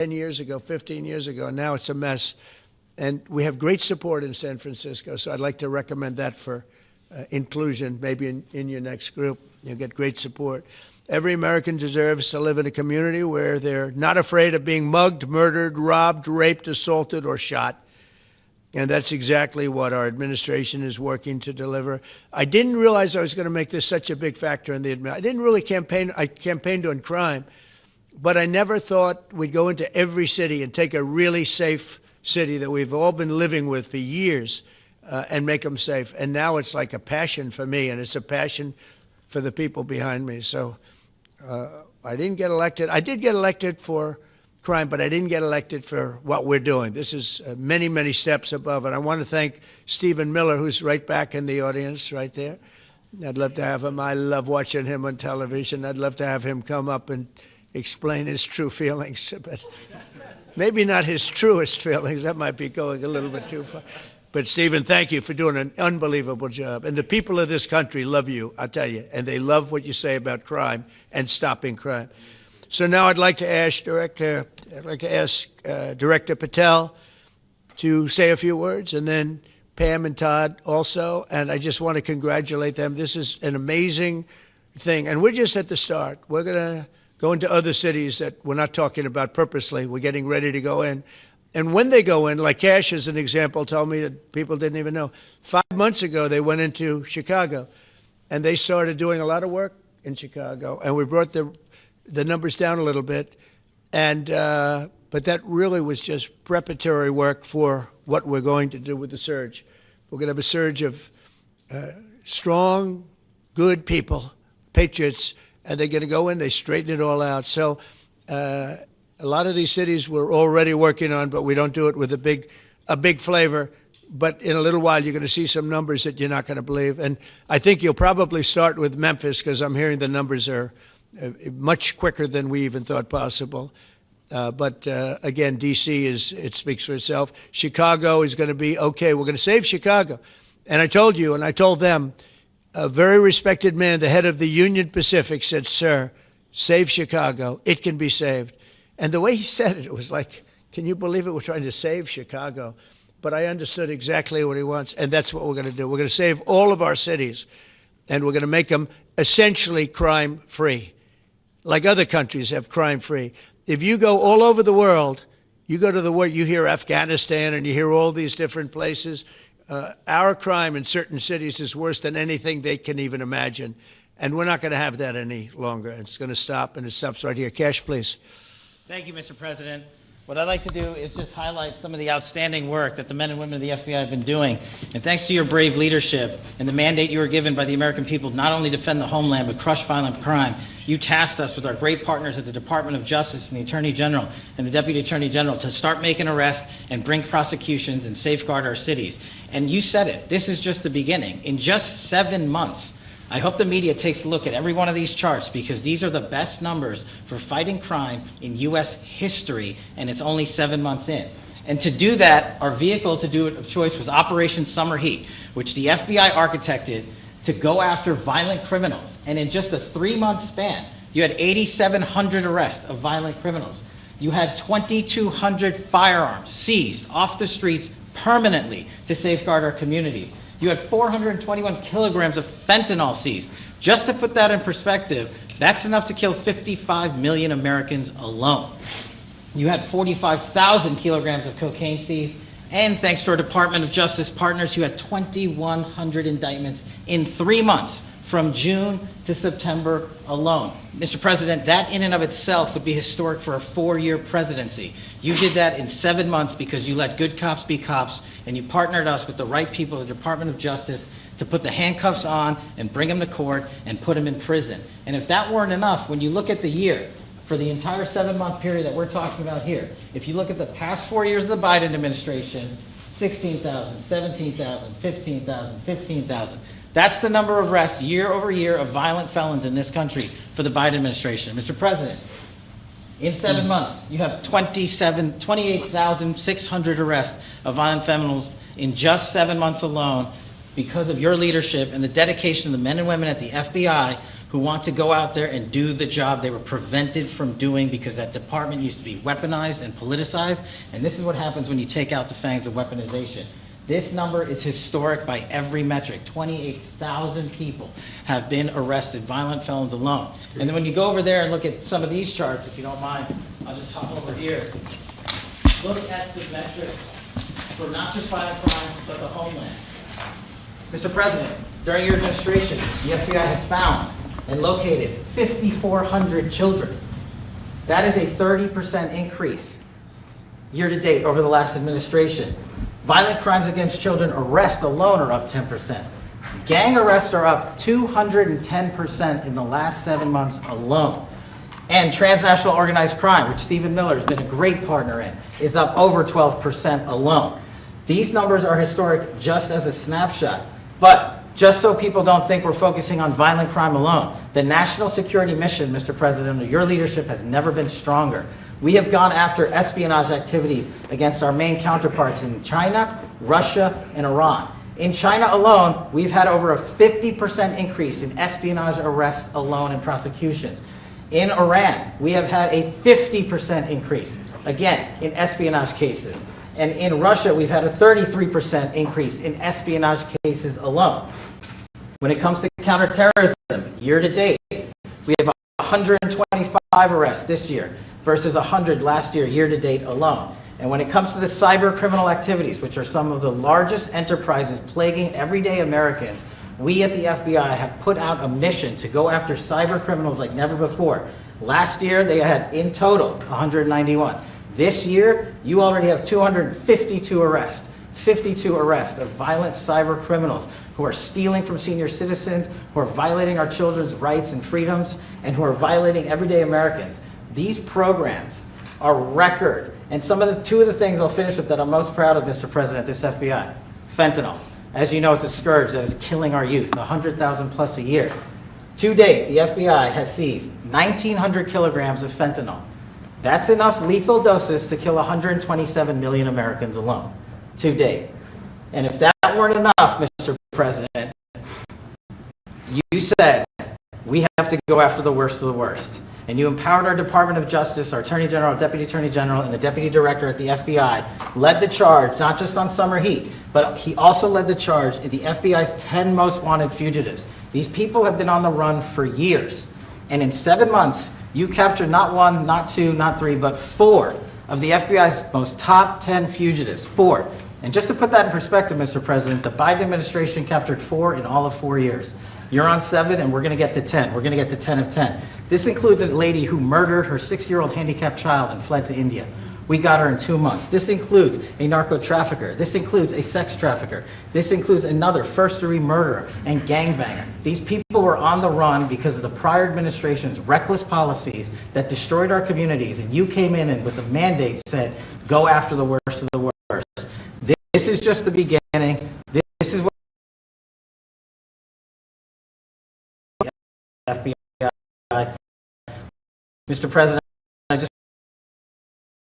10 years ago, 15 years ago, and now it's a mess. And we have great support in San Francisco, so I'd like to recommend that for inclusion, maybe in your next group. You'll get great support. Every American deserves to live in a community where they're not afraid of being mugged, murdered, robbed, raped, assaulted, or shot. And that's exactly what our administration is working to deliver. I didn't realize I was going to make this such a big factor in the administration. I didn't really campaign. I campaigned on crime, but I never thought we'd go into every city and take a really safe city that we've all been living with for years and make them safe. And now it's like a passion for me, and it's a passion for the people behind me. So I didn't get elected. I did get elected for crime, but I didn't get elected for what we're doing. This is many, many steps above. And I want to thank Stephen Miller, who's right back in the audience right there. I'd love to have him. I love watching him on television. I'd love to have him come up and explain his true feelings, but maybe not his truest feelings. That might be going a little bit too far. But Stephen, thank you for doing an unbelievable job. And the people of this country love you, I'll tell you, and they love what you say about crime and stopping crime. So now I'd like to ask Director Patel to say a few words, and then Pam and Todd also. And I just want to congratulate them. This is an amazing thing, and we're just at the start. We're going to go into other cities that we're not talking about purposely. We're getting ready to go in. And when they go in, like Kash as an example told me that people didn't even know, 5 months ago they went into Chicago, and they started doing a lot of work in Chicago, and we brought the numbers down a little bit, and but that really was just preparatory work for what we're going to do with the surge. We're going to have a surge of strong, good people, patriots, and they're going to go in, they straighten it all out. So a lot of these cities we're already working on, but we don't do it with a big flavor. But in a little while, you're going to see some numbers that you're not going to believe. And I think you'll probably start with Memphis, because I'm hearing the numbers are much quicker than we even thought possible. But again, D.C. it speaks for itself. Chicago is going to be okay. We're going to save Chicago. And I told you, and I told them, a very respected man, the head of the Union Pacific, said, "Sir, save Chicago. It can be saved." And the way he said it, it was like, can you believe it? We're trying to save Chicago. But I understood exactly what he wants, and that's what we're going to do. We're going to save all of our cities, and we're going to make them essentially crime-free, like other countries have crime-free. If you go all over the world, you go to the world, you hear Afghanistan and you hear all these different places. Our crime in certain cities is worse than anything they can even imagine. And we're not going to have that any longer. It's going to stop, and it stops right here. Kash, please. Thank you, Mr. President. What I'd like to do is just highlight some of the outstanding work that the men and women of the FBI have been doing. And thanks to your brave leadership and the mandate you were given by the American people, not only defend the homeland, but crush violent crime, you tasked us with our great partners at the Department of Justice and the Attorney General and the Deputy Attorney General to start making arrests and bring prosecutions and safeguard our cities. And you said it, this is just the beginning. In just 7 months, I hope the media takes a look at every one of these charts, because these are the best numbers for fighting crime in U.S. history, and it's only 7 months in. And to do that, our vehicle to do it of choice was Operation Summer Heat, which the FBI architected to go after violent criminals. And in just a 3-month span, you had 8,700 arrests of violent criminals. You had 2,200 firearms seized off the streets permanently to safeguard our communities. You had 421 kilograms of fentanyl seized. Just to put that in perspective, that's enough to kill 55 million Americans alone. You had 45,000 kilograms of cocaine seized, and thanks to our Department of Justice partners, you had 2,100 indictments in 3 months, from June to September alone. Mr. President, that in and of itself would be historic for a 4-year presidency. You did that in 7 months because you let good cops be cops, and you partnered us with the right people at the Department of Justice to put the handcuffs on and bring them to court and put them in prison. And if that weren't enough, when you look at the year, for the entire 7-month period that we're talking about here, if you look at the past 4 years of the Biden administration, 16,000, 17,000, 15,000, 15,000. That's the number of arrests year over year of violent felons in this country for the Biden administration. Mr. President, in 7 months, you have 28,600 arrests of violent felons in just 7 months alone, because of your leadership and the dedication of the men and women at the FBI who want to go out there and do the job they were prevented from doing because that department used to be weaponized and politicized. And this is what happens when you take out the fangs of weaponization. This number is historic by every metric. 28,000 people have been arrested, violent felons alone. And then when you go over there and look at some of these charts, if you don't mind, I'll just hop over here. Look at the metrics for not just violent crime, but the homeland. Mr. President, during your administration, the FBI has found and located 5,400 children. That is a 30% increase year to date over the last administration. Violent crimes against children arrests alone are up 10%. Gang arrests are up 210% in the last 7 months alone. And transnational organized crime, which Stephen Miller has been a great partner in, is up over 12% alone. These numbers are historic just as a snapshot. But just so people don't think we're focusing on violent crime alone, the national security mission, Mr. President, under your leadership has never been stronger. We have gone after espionage activities against our main counterparts in China, Russia, and Iran. In China alone, we've had over a 50% increase in espionage arrests alone and prosecutions. In Iran, we have had a 50% increase, again, in espionage cases. And in Russia, we've had a 33% increase in espionage cases alone. When it comes to counterterrorism, year to date, we have 125 arrests this year versus 100 last year, year to date alone. And when it comes to the cyber criminal activities, which are some of the largest enterprises plaguing everyday Americans, we at the FBI have put out a mission to go after cyber criminals like never before. Last year, they had in total 191. This year, you already have 252 arrests. 52 arrests of violent cyber criminals who are stealing from senior citizens, who are violating our children's rights and freedoms, and who are violating everyday Americans. These programs are record. And two of the things I'll finish with that I'm most proud of, Mr. President, this FBI. Fentanyl. As you know, it's a scourge that is killing our youth, 100,000 plus a year. To date, the FBI has seized 1,900 kilograms of fentanyl. That's enough lethal doses to kill 127 million Americans alone, to date. And if that weren't enough, Mr. President, you said we have to go after the worst of the worst. And you empowered our Department of Justice, our Attorney General, Deputy Attorney General, and the Deputy Director at the FBI, led the charge, not just on summer heat, but he also led the charge in the FBI's 10 most wanted fugitives. These people have been on the run for years. And in 7 months, you captured not one, not two, not three, but 4 of the FBI's most top 10 fugitives. 4. And just to put that in perspective, Mr. President, the Biden administration captured 4 in all of 4 years. You're on 7, and we're going to get to 10. We're going to get to 10 of 10. This includes a lady who murdered her 6-year-old handicapped child and fled to India. We got her in 2 months. This includes a narco trafficker. This includes a sex trafficker. This includes another first-degree murderer and gangbanger. These people were on the run because of the prior administration's reckless policies that destroyed our communities, and you came in and with a mandate said, go after the worst of the worst. This is just the beginning. This is what FBI. Mr. President, I just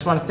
want to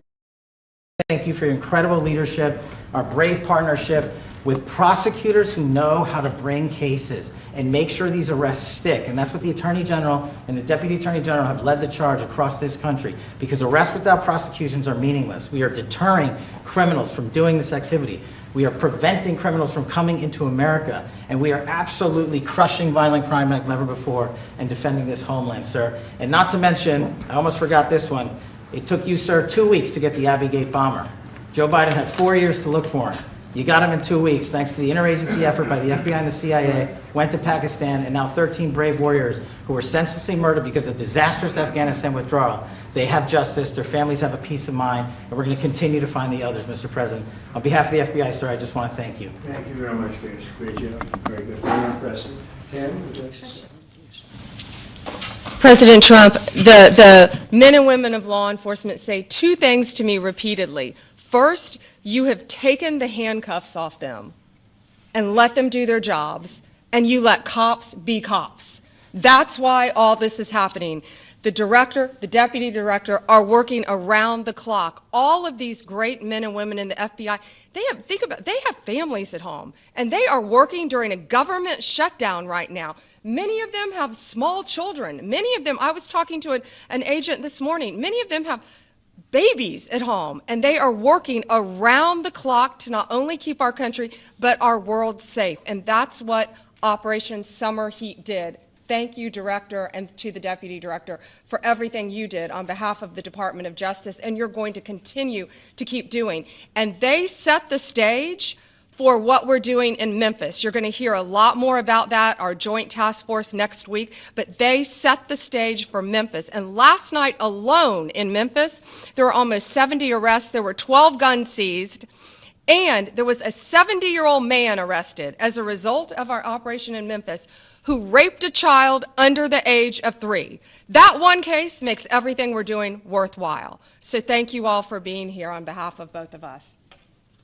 thank you for your incredible leadership, our brave partnership with prosecutors who know how to bring cases and make sure these arrests stick. And that's what the Attorney General and the Deputy Attorney General have led the charge across this country, because arrests without prosecutions are meaningless. We are deterring criminals from doing this activity. We are preventing criminals from coming into America, and we are absolutely crushing violent crime like never before and defending this homeland, sir. And not to mention, I almost forgot this one, it took you, sir, 2 weeks to get the Abbey Gate bomber. Joe Biden had 4 years to look for him. You got him in 2 weeks, thanks to the interagency effort by the FBI and the CIA, went to Pakistan, and now 13 brave warriors who were senselessly murdered because of the disastrous Afghanistan withdrawal. They have justice, their families have a peace of mind, and we're going to continue to find the others, Mr. President. On behalf of the FBI, sir, I just want to thank you. Thank you very much, Kash. Great job. Very good. Very impressive. Ken, President Trump, the men and women of law enforcement say 2 things to me repeatedly. First, you have taken the handcuffs off them and let them do their jobs, and you let cops be cops. That's why all this is happening. The director, the deputy director are working around the clock. All of these great men and women in the FBI, they have families at home, and they are working during a government shutdown right now. Many of them have small children. Many of them, I was talking to an agent this morning, many of them have babies at home, and they are working around the clock to not only keep our country, but our world safe. And that's what Operation Summer Heat did. Thank you, Director, and to the Deputy Director for everything you did on behalf of the Department of Justice, and you're going to continue to keep doing. And they set the stage for what we're doing in Memphis. You're going to hear a lot more about that, our joint task force next week, but they set the stage for Memphis. And last night alone in Memphis, there were almost 70 arrests, there were 12 guns seized, and there was a 70-year-old man arrested as a result of our operation in Memphis who raped a child under the age of 3. That one case makes everything we're doing worthwhile. So thank you all for being here on behalf of both of us.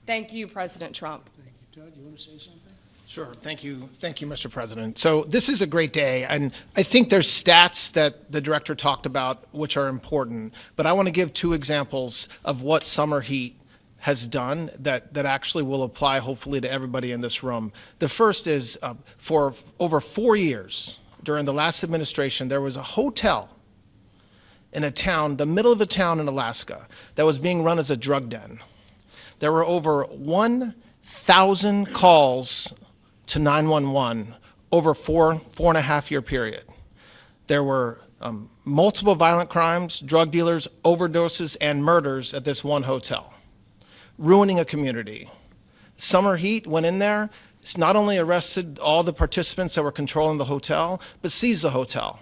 Thank you, President Trump. Thank you. Todd, you want to say something? Sure. Thank you, Mr. President. So this is a great day, and I think there's stats that the director talked about which are important, but I want to give 2 examples of what summer heat has done that actually will apply hopefully to everybody in this room. The first is for over 4 years during the last administration, there was a hotel in a town, the middle of a town in Alaska, that was being run as a drug den. There were over 1,000 calls to 911 over 4.5 year period. There were multiple violent crimes, drug dealers, overdoses, and murders at this one hotel, ruining a community. Summer Heat went in there, not only arrested all the participants that were controlling the hotel, but seized the hotel.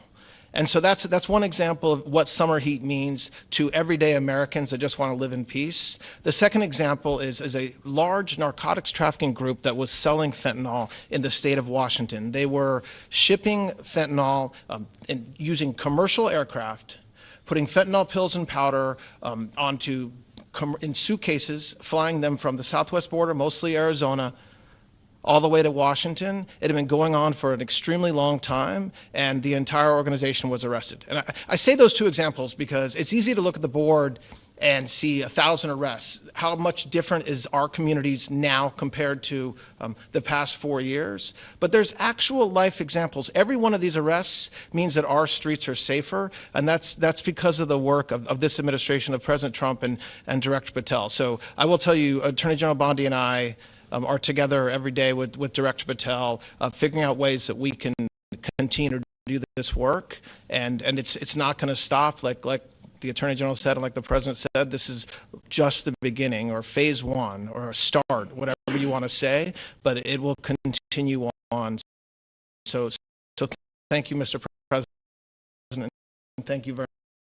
And so that's one example of what summer heat means to everyday Americans that just want to live in peace. The second example is a large narcotics trafficking group that was selling fentanyl in the state of Washington. They were shipping fentanyl and using commercial aircraft, putting fentanyl pills and powder in suitcases, flying them from the southwest border, mostly Arizona, all the way to Washington. It had been going on for an extremely long time, and the entire organization was arrested. And I say those 2 examples because it's easy to look at the board and see 1,000 arrests. How much different is our communities now compared to the past 4 years? But there's actual life examples. Every one of these arrests means that our streets are safer, and that's because of the work of this administration, of President Trump and Director Patel. So I will tell you, Attorney General Bondi and I are together every day with Director Patel, figuring out ways that we can continue to do this work, and it's not going to stop. Like the Attorney General said, and like the President said, this is just the beginning, or phase 1, or a start, whatever you want to say, but it will continue on. So thank you, Mr. President, and thank you very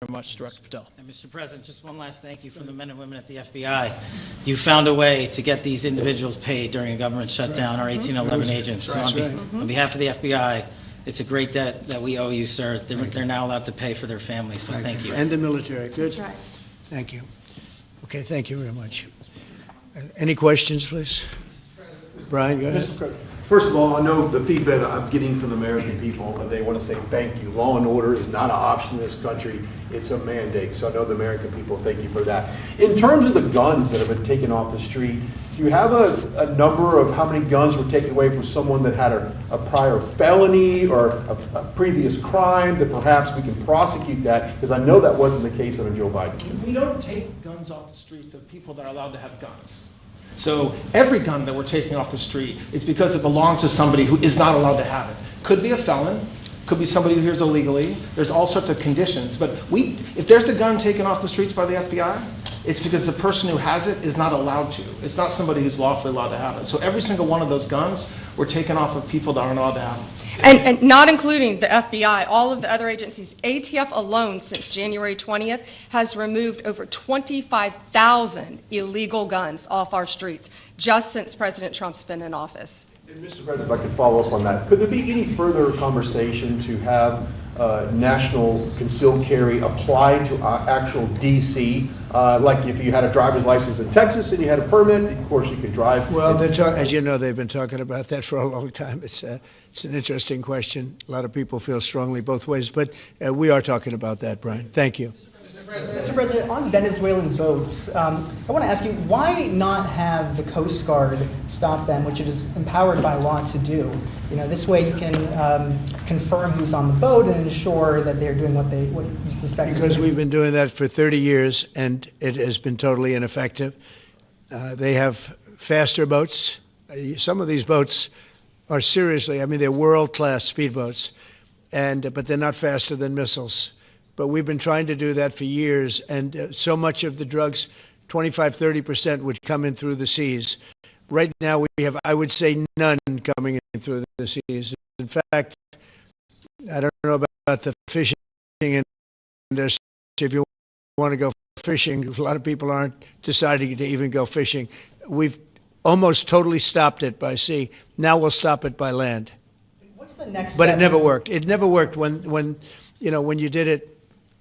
much, Director Patel. And Mr. President, just one last thank you from the men and women at the FBI. You found a way to get these individuals paid during a government shutdown, our 1811 agents. So on behalf of the FBI, it's a great debt that we owe you, sir. They're now allowed to pay for their families, so thank you. And the military. Good. That's right. Thank you. Okay, thank you very much. Any questions, please? Brian, go ahead. First of all, I know the feedback I'm getting from the American people, they want to say thank you. Law and order is not an option in this country, it's a mandate. So I know the American people, thank you for that. In terms of the guns that have been taken off the street, do you have a number of how many guns were taken away from someone that had a prior felony or a previous crime, that perhaps we can prosecute that? Because I know that wasn't the case under Joe Biden. We don't take guns off the streets of people that are allowed to have guns. So every gun that we're taking off the street is because it belongs to somebody who is not allowed to have it. Could be a felon, could be somebody who hears illegally. There's all sorts of conditions. But if there's a gun taken off the streets by the FBI, it's because the person who has it is not allowed to. It's not somebody who's lawfully allowed to have it. So every single one of those guns were taken off of people that aren't allowed to have them. And not including the FBI, all of the other agencies. ATF alone, since January 20th, has removed over 25,000 illegal guns off our streets, just since President Trump's been in office. And Mr. President, if I could follow up on that, could there be any further conversation to have national concealed carry apply to actual DC? Like if you had a driver's license in Texas and you had a permit, of course you could drive. Well, as you know, they've been talking about that for a long time. It's an interesting question. A lot of people feel strongly both ways, but we are talking about that, Brian. Thank you. Mr. President, on Venezuelan boats, I want to ask you, why not have the Coast Guard stop them, which it is empowered by law to do? You know, this way you can confirm who's on the boat and ensure that they're doing what you suspect. Because we've been doing that for 30 years, and it has been totally ineffective. They have faster boats. Some of these boats are seriously, I mean, they're world-class speedboats, but they're not faster than missiles. But we've been trying to do that for years, and so much of the drugs, 25–30%, would come in through the seas. Right now, we have, I would say, none coming in through the seas. In fact, I don't know about the fishing industry. If you want to go fishing, a lot of people aren't deciding to even go fishing. We've almost totally stopped it by sea. Now we'll stop it by land. What's the next But step? it never worked. It never worked when you did it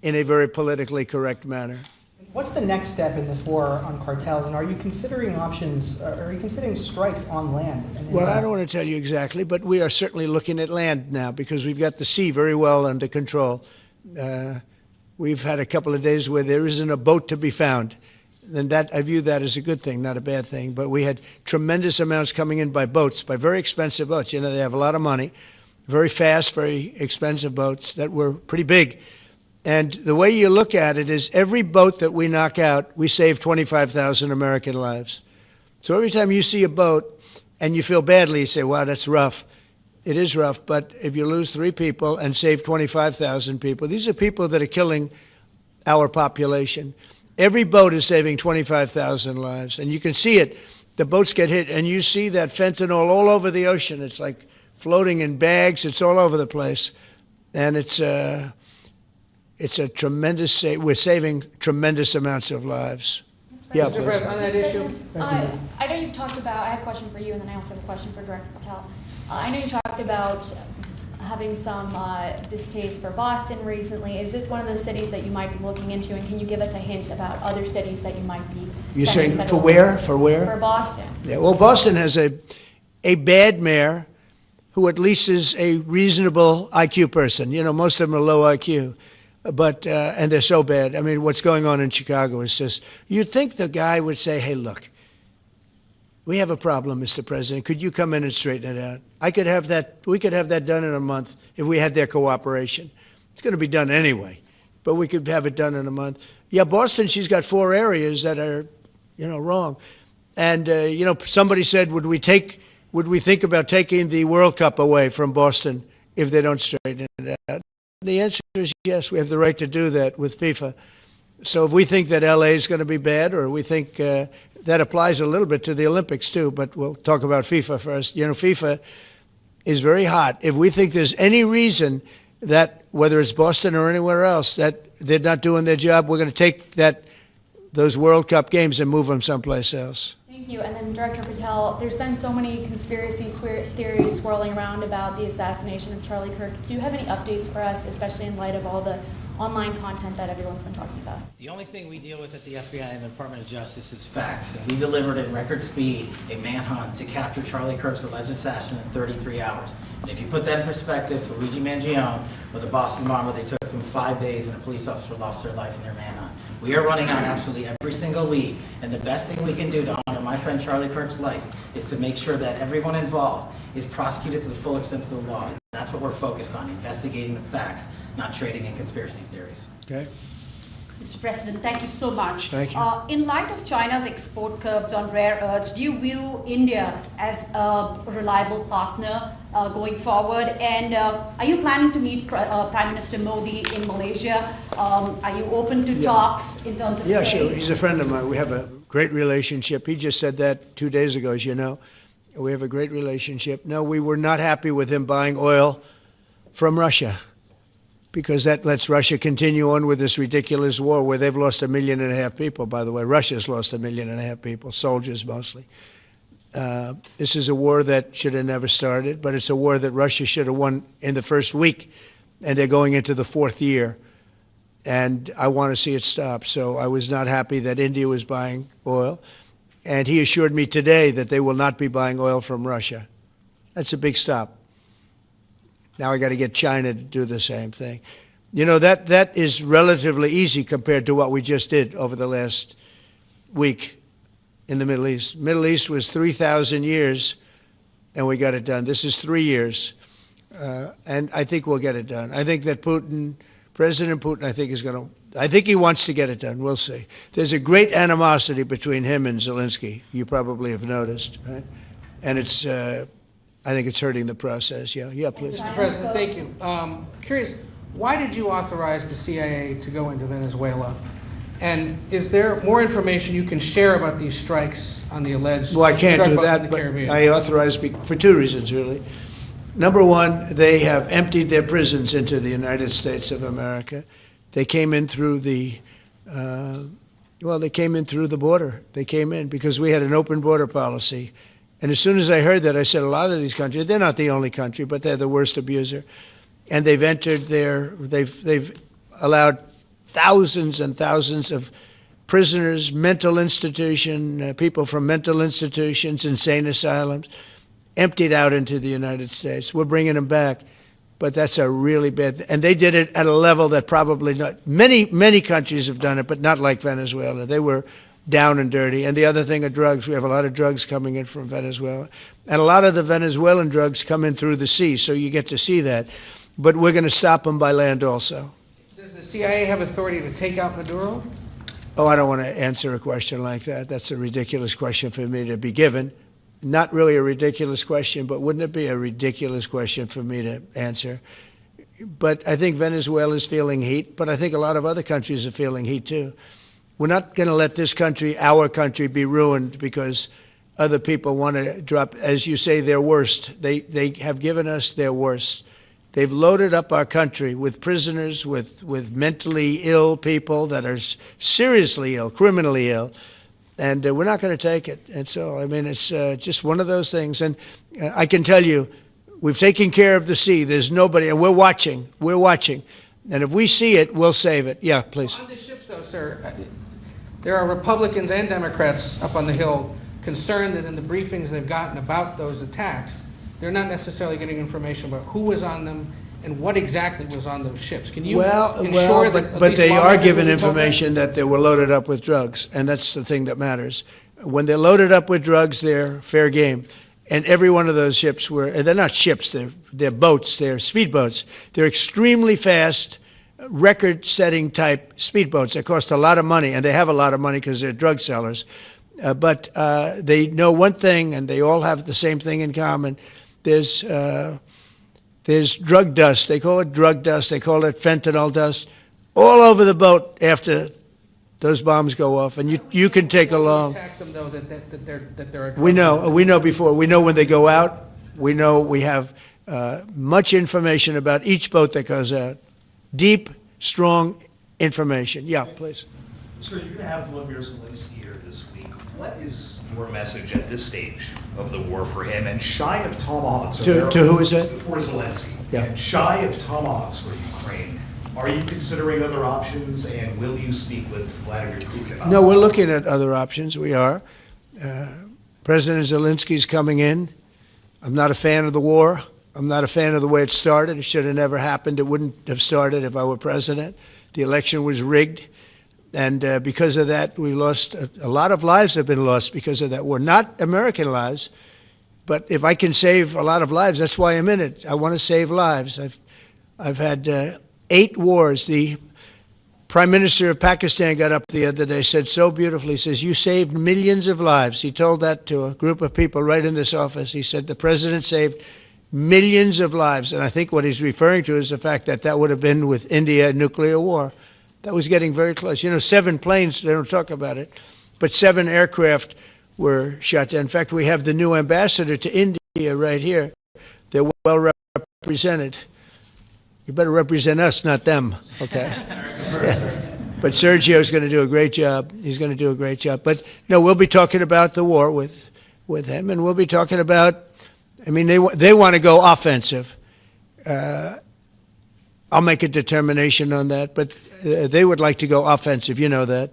in a very politically correct manner. What's the next step in this war on cartels, and are you considering options, are you considering strikes on land? Well, I don't want to tell you exactly, but we are certainly looking at land now because we've got the sea very well under control. We've had a couple of days where there isn't a boat to be found. And that, I view that as a good thing, not a bad thing. But we had tremendous amounts coming in by boats, by very expensive boats. You know, they have a lot of money, very fast, very expensive boats that were pretty big. And the way you look at it is every boat that we knock out, we save 25,000 American lives. So every time you see a boat and you feel badly, you say, wow, that's rough. It is rough, but if you lose 3 people and save 25,000 people, these are people that are killing our population. Every boat is saving 25,000 lives, and you can see it. The boats get hit, and you see that fentanyl all over the ocean. It's like floating in bags. It's all over the place, and it's a tremendous. We're saving tremendous amounts of lives. Yeah, Mr. please. President, on that issue. I know you've talked about, I have a question for you, and then I also have a question for Director Patel. I know you talked about having some distaste for Boston recently. Is this one of the cities that you might be looking into, and can you give us a hint about other cities that you might be You're sending saying federal for where? funds to? For where? For Boston. Yeah, well, Boston has a bad mayor who at least is a reasonable IQ person. You know, most of them are low IQ. But, and they're so bad. I mean, what's going on in Chicago is just, you'd think the guy would say, hey, look, we have a problem, Mr. President. Could you come in and straighten it out? We could have that done in a month if we had their cooperation. It's going to be done anyway, but we could have it done in a month. Yeah, Boston, she's got 4 areas that are, wrong. And, somebody said, would we think about taking the World Cup away from Boston if they don't straighten it out? The answer is yes, we have the right to do that with FIFA. So if we think that LA is going to be bad, or we think that applies a little bit to the Olympics too, but we'll talk about FIFA first. FIFA is very hot. If we think there's any reason that, whether it's Boston or anywhere else, that they're not doing their job, we're going to take those World Cup games and move them someplace else. Thank you. And then Director Patel, there's been so many conspiracy theories swirling around about the assassination of Charlie Kirk. Do you have any updates for us, especially in light of all the online content that everyone's been talking about? The only thing we deal with at the FBI and the Department of Justice is facts. And we delivered at record speed a manhunt to capture Charlie Kirk's alleged assassin in 33 hours. And if you put that in perspective to Luigi Mangione or the Boston bomber, they took them 5 days and a police officer lost their life in their manhunt. We are running out absolutely every single lead. And the best thing we can do to honor my friend Charlie Kirk's life is to make sure that everyone involved is prosecuted to the full extent of the law. And that's what we're focused on, investigating the facts, not trading in conspiracy theories. Okay. Mr. President, thank you so much. Thank you. In light of China's export curbs on rare earths, do you view India as a reliable partner going forward? And are you planning to meet Prime Minister Modi in Malaysia? Are you open to talks in terms of Yeah, trade? sure. He's a friend of mine. We have a great relationship. He just said that 2 days ago, as you know. We have a great relationship. No, we were not happy with him buying oil from Russia, because that lets Russia continue on with this ridiculous war where they've lost 1.5 million people, by the way. Russia's lost 1.5 million people, soldiers mostly. This is a war that should have never started, but it's a war that Russia should have won in the first week and they're going into the fourth year. And I want to see it stop. So I was not happy that India was buying oil. And he assured me today that they will not be buying oil from Russia. That's a big stop. Now I got to get China to do the same thing. You know, that is relatively easy compared to what we just did over the last week in the Middle East. Middle East was 3,000 years, and we got it done. This is 3 years, and I think we'll get it done. I think that President Putin, I think he wants to get it done. We'll see. There's a great animosity between him and Zelensky. You probably have noticed, right? And it's, I think it's hurting the process. Yeah, please. Mr. President, thank you. Curious, why did you authorize the CIA to go into Venezuela? And is there more information you can share about these strikes on the alleged Well, I can't drug do busts in that, the but Caribbean? I authorized for two reasons, really. Number one, they have emptied their prisons into the United States of America. They came in through the, they came in through the border. They came in because we had an open border policy. And as soon as I heard that, I said, a lot of these countries, they're not the only country, but they're the worst abuser. And they've entered they've allowed thousands and thousands of prisoners, mental institution, people from mental institutions, insane asylums, emptied out into the United States. We're bringing them back, but that's a really bad, and they did it at a level that probably not, many countries have done it, but not like Venezuela. They were down and dirty. And the other thing are drugs. We have a lot of drugs coming in from Venezuela. And a lot of the Venezuelan drugs come in through the sea, so you get to see that. But we're going to stop them by land also. Does the CIA have authority to take out Maduro? Oh, I don't want to answer a question like that. That's a ridiculous question for me to be given. Not really a ridiculous question, but wouldn't it be a ridiculous question for me to answer? But I think Venezuela is feeling heat, but I think a lot of other countries are feeling heat too. We're not going to let this country, our country, be ruined because other people want to drop, as you say, their worst. They have given us their worst. They've loaded up our country with prisoners, with mentally ill people that are seriously ill, criminally ill, and we're not going to take it. And so, I mean, it's just one of those things. And I can tell you, we've taken care of the sea. There's nobody, and we're watching. We're watching. And if we see it, we'll save it. Yeah, please. On the ships, though, sir, there are Republicans and Democrats up on the Hill concerned that in the briefings they've gotten about those attacks, they're not necessarily getting information about who was on them and what exactly was on those ships. Can you ensure that at but least they are lawmakers given will be told that? information that they were loaded up with drugs, and that's the thing that matters. When they're loaded up with drugs, they're fair game. And every one of those ships were, and they're not ships, they're boats, they're speedboats. They're extremely fast, record-setting type speedboats. They cost a lot of money, and they have a lot of money because they're drug sellers. But they know one thing, and they all have the same thing in common. There's drug dust. They call it drug dust. They call it fentanyl dust all over the boat after those bombs go off. And you can take along. Attack them, though, that they're a drug We know before. We know when they go out. We know we have much information about each boat that goes out. Deep, strong information. Yeah, please. Sir, you're going to have Vladimir Zelensky here this week. What is your message at this stage of the war for him? And shy of tomahawks... To who is that? For Zelensky. Yeah. And shy of tomahawks for Ukraine. Are you considering other options, and will you speak with Vladimir Putin about No, we're looking at other options. We are. President Zelensky's coming in. I'm not a fan of the war. I'm not a fan of the way it started. It should have never happened. It wouldn't have started if I were president. The election was rigged. And because of that, we lost, a lot of lives have been lost because of that war. Not American lives, but if I can save a lot of lives, that's why I'm in it. I want to save lives. I've had 8 wars. The Prime Minister of Pakistan got up the other day, said so beautifully, says, you saved millions of lives. He told that to a group of people right in this office. He said, the president saved millions of lives. And I think what he's referring to is the fact that that would have been with India, nuclear war. That was getting very close. You know, 7 planes, they don't talk about it, but 7 aircraft were shot down. In fact, we have the new ambassador to India right here. They're well represented. You better represent us, not them, okay? But Sergio's going to do a great job. He's going to do a great job. But no, we'll be talking about the war with him, and we'll be talking about, I mean, they want to go offensive. I'll make a determination on that. But they would like to go offensive, you know that,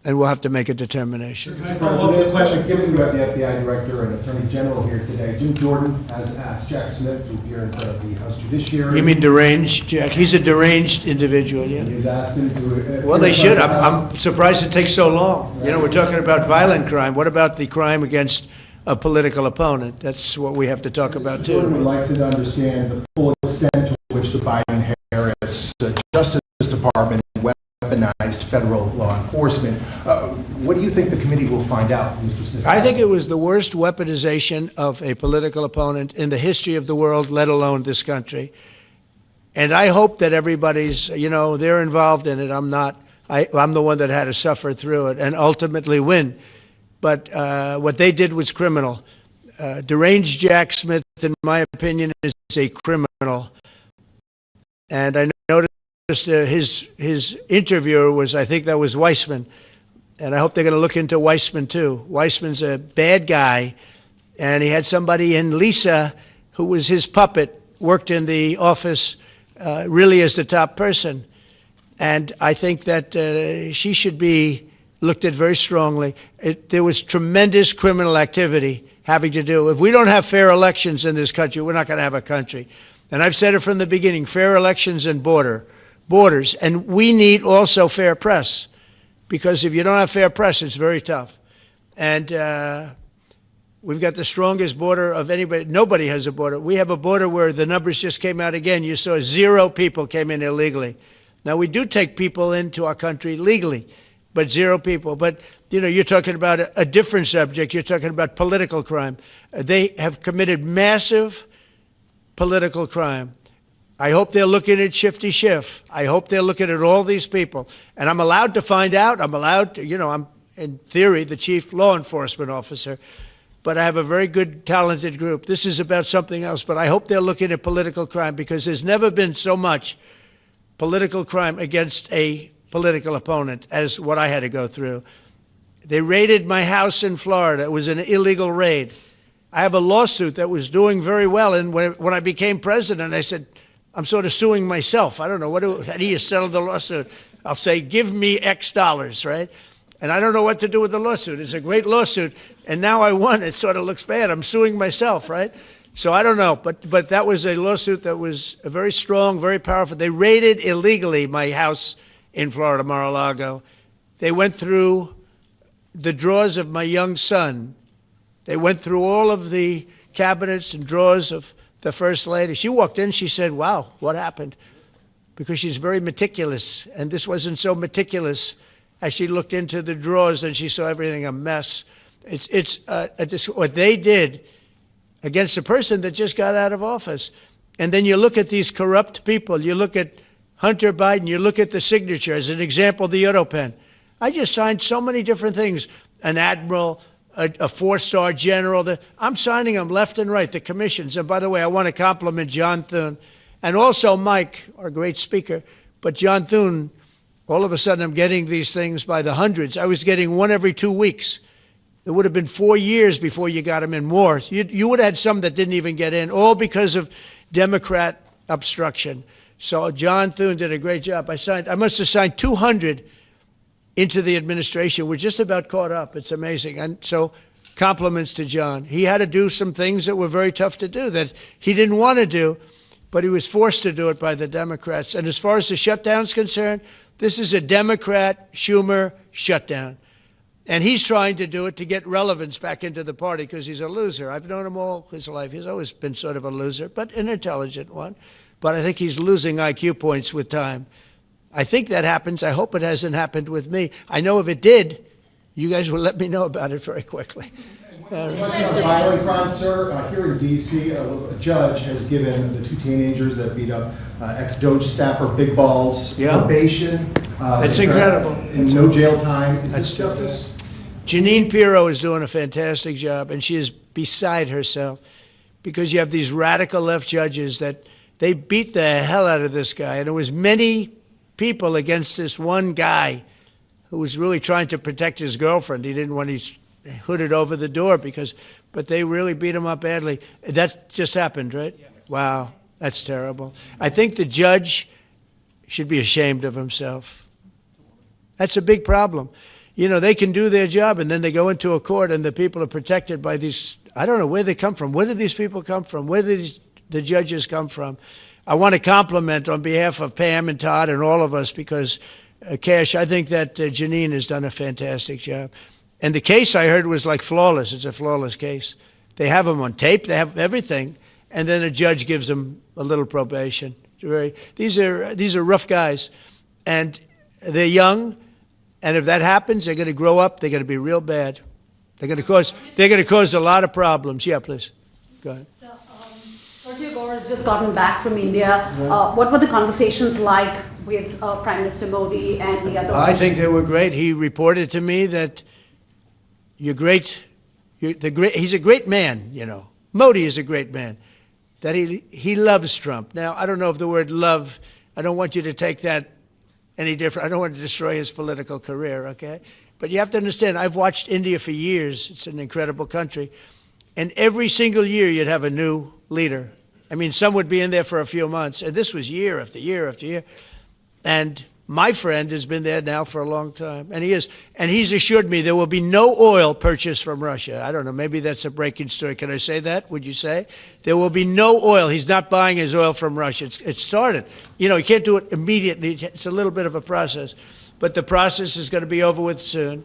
and we'll have to make a determination. President, question, given you have the FBI Director and Attorney General here today, Jim Jordan has asked Jack Smith to appear in front of the House Judiciary. You mean deranged, Jack? He's a deranged individual, yeah. He's asked him to... Well, they should. I'm surprised it takes so long. You know, we're talking about violent crime. What about the crime against a political opponent? That's what we have to talk about, Mr. Jordan would too. like to understand the full extent to which the Biden-Harris Justice Department weaponized federal law enforcement. What do you think the committee will find out, Mr. Smith? I think it was the worst weaponization of a political opponent in the history of the world, let alone this country. And I hope that everybody's, you know, they're involved in it. I'm not. I'm the one that had to suffer through it and ultimately win. But what they did was criminal. Deranged Jack Smith, in my opinion, is a criminal. And I noticed his interviewer was, I think that was Weissman. And I hope they're going to look into Weissman, too. Weissman's a bad guy. And he had somebody in Lisa, who was his puppet, worked in the office really as the top person. And I think that she should be looked at very strongly. There was tremendous criminal activity having to do. If we don't have fair elections in this country, we're not going to have a country. And I've said it from the beginning, fair elections and borders. And we need also fair press, because if you don't have fair press, it's very tough. And we've got the strongest border of anybody. Nobody has a border. We have a border where the numbers just came out again. You saw 0 people came in illegally. Now, we do take people into our country legally, but 0 people. But, you know, you're talking about a different subject. You're talking about political crime. They have committed massive political crime. I hope they're looking at Shifty Schiff. I hope they're looking at all these people. And I'm allowed to find out. I'm allowed to, you know, I'm, in theory, the chief law enforcement officer. But I have a very good, talented group. This is about something else. But I hope they're looking at political crime, because there's never been so much political crime against a political opponent as what I had to go through. They raided my house in Florida. It was an illegal raid. I have a lawsuit that was doing very well. And when I became president, I said, I'm sort of suing myself. I don't know. How do you settle the lawsuit? I'll say, give me X dollars, right? And I don't know what to do with the lawsuit. It's a great lawsuit. And now I won. It sort of looks bad. I'm suing myself, right? So I don't know. But that was a lawsuit that was very strong, very powerful. They raided illegally my house in Florida, Mar-a-Lago. They went through the drawers of my young son. They went through all of the cabinets and drawers of the First Lady. She walked in, she said, wow, what happened? Because she's very meticulous, and this wasn't so meticulous. As she looked into the drawers and she saw everything a mess. It's what they did against a person that just got out of office. And then you look at these corrupt people. You look at Hunter Biden. You look at the signature. As an example, the Auto Pen. I just signed so many different things. An admiral, a 4-star general. I'm signing them left and right, the commissions. And by the way, I want to compliment John Thune and also Mike, our great speaker. But John Thune, all of a sudden I'm getting these things by the hundreds. I was getting one every 2 weeks. It would have been 4 years before you got them in more. You would have had some that didn't even get in, all because of Democrat obstruction. So John Thune did a great job. I must have signed 200 into the administration. We're just about caught up. It's amazing. And so compliments to John. He had to do some things that were very tough to do that he didn't want to do, but he was forced to do it by the Democrats. And as far as the shutdown's concerned, this is a Democrat Schumer shutdown. And he's trying to do it to get relevance back into the party because he's a loser. I've known him all his life. He's always been sort of a loser, but an intelligent one. But I think he's losing IQ points with time. I think that happens. I hope it hasn't happened with me. I know if it did, you guys will let me know about it very quickly. Question on violent crime, sir. Here in D.C., a judge has given the 2 teenagers that beat up ex-Doge staffer Big Balls probation. That's incredible. And no jail time. Is this justice? Jeanine Pirro is doing a fantastic job, and she is beside herself because you have these radical left judges that they beat the hell out of this guy. And there was many people against this one guy who was really trying to protect his girlfriend. He didn't want to hooded over the door but they really beat him up badly. That just happened, right? Yes. Wow, that's terrible. I think the judge should be ashamed of himself. That's a big problem. You know, they can do their job, and then they go into a court, and the people are protected by these, I don't know where they come from. Where do these people come from? Where do the judges come from? I want to compliment on behalf of Pam and Todd and all of us, because, Kash, I think that Janine has done a fantastic job. And the case I heard was like flawless. It's a flawless case. They have them on tape. They have everything. And then a judge gives them a little probation. These are rough guys. And they're young. And if that happens, they're going to grow up. They're going to be real bad. They're going to cause a lot of problems. Yeah, please. Go ahead. So, Sergio Gore has just gotten back from India. What were the conversations like with Prime Minister Modi and the other? I think they were great. He reported to me that he's a great man, you know. Modi is a great man. That he loves Trump. Now, I don't know if the word love, I don't want you to take that any different. I don't want to destroy his political career, okay? But you have to understand, I've watched India for years. It's an incredible country. And every single year you'd have a new leader. I mean, some would be in there for a few months. And this was year after year after year. And my friend has been there now for a long time. And he's assured me there will be no oil purchased from Russia. I don't know, maybe that's a breaking story. Can I say that? Would you say? There will be no oil. He's not buying his oil from Russia. It started. You know, you can't do it immediately. It's a little bit of a process. But the process is going to be over with soon.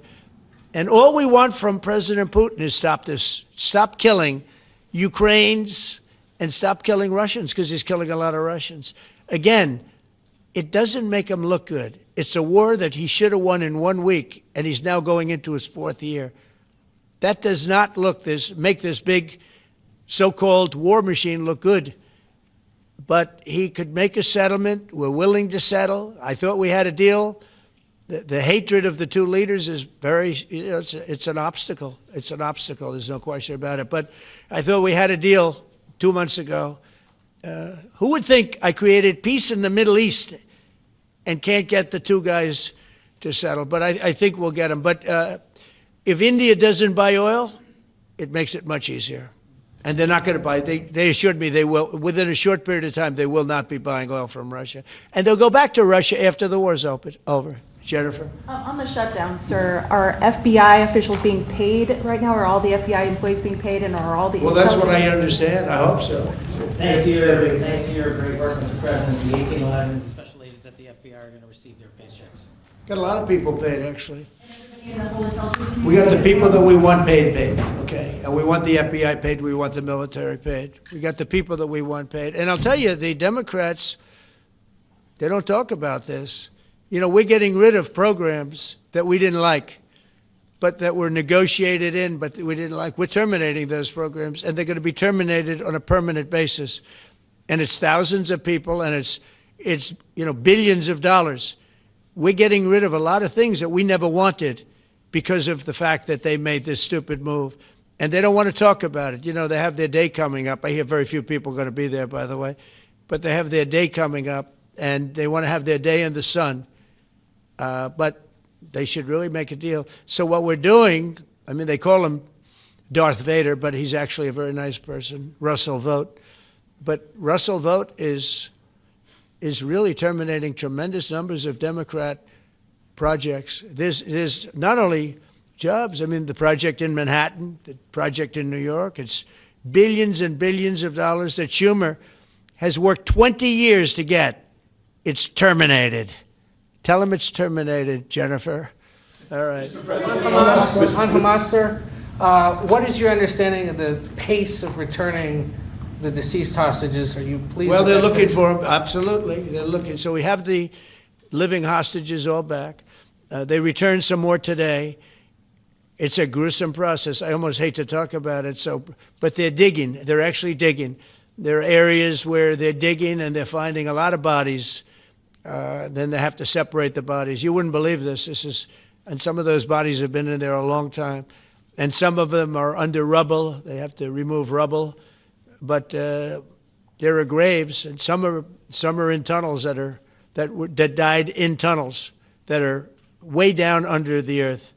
And all we want from President Putin is stop this. Stop killing Ukrainians and stop killing Russians, because he's killing a lot of Russians. Again, it doesn't make him look good. It's a war that he should have won in 1 week, and he's now going into his 4th year. That does not make this big so-called war machine look good. But he could make a settlement. We're willing to settle. I thought we had a deal. The hatred of the two leaders is very, you know, it's an obstacle. It's an obstacle. There's no question about it. But I thought we had a deal 2 months ago. Who would think I created peace in the Middle East and can't get the two guys to settle? But I think we'll get them. But if India doesn't buy oil, it makes it much easier. And they're not going to buy it. They assured me they will. Within a short period of time, they will not be buying oil from Russia. And they'll go back to Russia after the war's over. Jennifer? On the shutdown, sir, are FBI officials being paid right now? Are all the FBI employees being paid, and are all the... Well, that's what I understand. I hope so. Thanks to your great work, Mr. President, the 1811 special agents at the FBI are going to receive their paychecks. Got a lot of people paid, actually. We got the people that we want paid, okay? And we want the FBI paid, we want the military paid. We got the people that we want paid. And I'll tell you, the Democrats, they don't talk about this. You know, we're getting rid of programs that we didn't like, but that were negotiated in, but we didn't like. We're terminating those programs, and they're going to be terminated on a permanent basis. And it's thousands of people, and it's you know, billions of dollars. We're getting rid of a lot of things that we never wanted because of the fact that they made this stupid move. And they don't want to talk about it. You know, they have their day coming up. I hear very few people are going to be there, by the way. But they have their day coming up, and they want to have their day in the sun. But they should really make a deal. So what we're doing, I mean, they call him Darth Vader, but he's actually a very nice person, Russell Vogt. But Russell Vogt is really terminating tremendous numbers of Democrat projects. There's not only jobs, I mean, the project in Manhattan, the project in New York, it's billions and billions of dollars that Schumer has worked 20 years to get. It's terminated. Tell him it's terminated, Jennifer. All right. On Hamas, sir, what is your understanding of the pace of returning the deceased hostages? Are you pleased? Well, with they're that looking pace? for them. Absolutely. They're looking. So we have the living hostages all back. They returned some more today. It's a gruesome process. I almost hate to talk about it. But they're digging. They're actually digging. There are areas where they're digging and they're finding a lot of bodies. Then they have to separate the bodies. You wouldn't believe this. And some of those bodies have been in there a long time. And some of them are under rubble. They have to remove rubble. But there are graves, and some are in tunnels that died in tunnels that are way down under the earth.